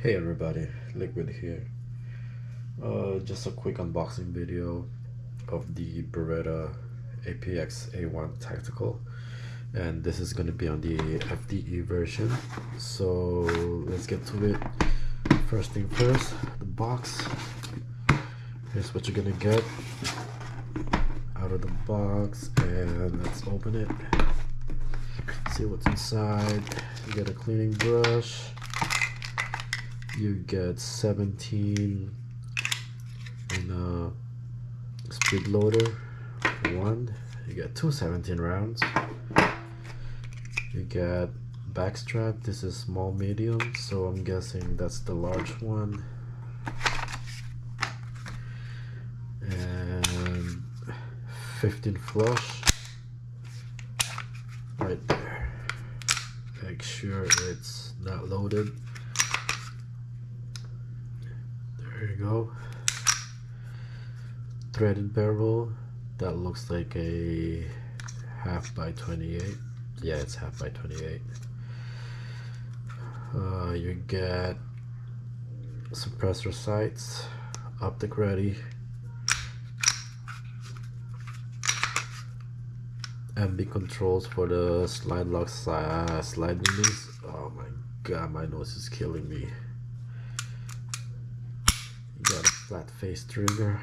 Hey everybody, Liquid here. Just a quick unboxing video of the Beretta APX A1 Tactical, and this is going to be on the FDE version. So let's get to it. First thing first, the box. Here's what you're gonna get out of the box, and let's open it. See what's inside. You get a cleaning brush. You get 17 in a speed loader, one. You get two 17 rounds. You get back strap. This is small medium, so I'm guessing that's the large one. And 15 flush right there. Make sure it's not loaded. There you go. Threaded barrel. That looks like a half by 28. Yeah, it's half by 28. You get suppressor sights, optic ready, MB controls for the slide lock slide release. Oh my god, my nose is killing me. Got a flat face trigger.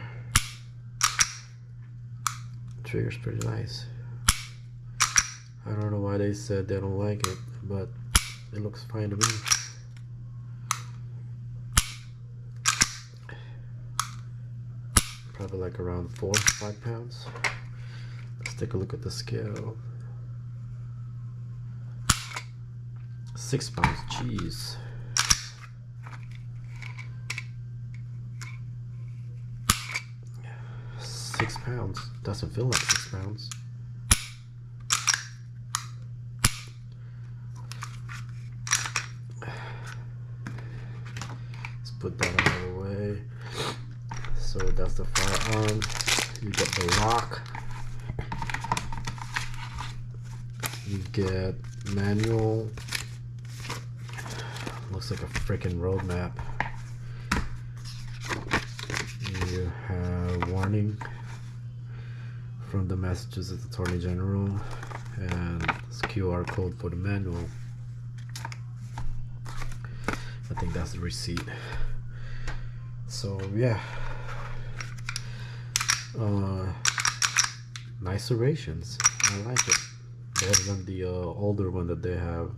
Trigger's pretty nice. I don't know why they said they don't like it, but it looks fine to me. Probably like around 4 or 5 pounds. Let's take a look at the scale. 6 pounds, jeez. £6 doesn't feel like 6 pounds. Let's put that out of the way. So that's the firearm. You get the lock. You get manual. Looks like a freaking roadmap. You have warning from the Massachusetts Attorney General, and this QR code for the manual. I think that's the receipt. So yeah, nice serrations. I like it better than the older one that they have.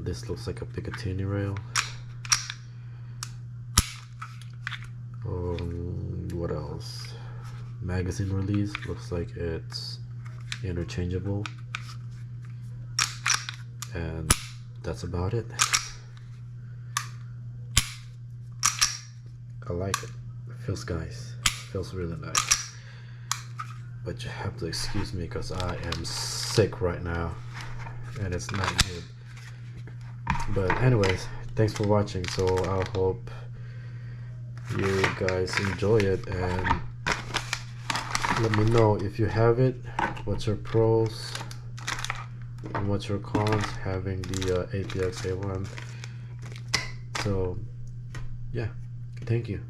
This looks like a Picatinny rail. What else? Magazine release, looks like it's interchangeable, and that's about it. I like it. It feels nice. It feels really nice. But you have to excuse me because I am sick right now and it's not good. But anyways, thanks for watching. So I hope you guys enjoy it, and let me know if you have it, what's your pros and what's your cons having the APX A1. So yeah, thank you.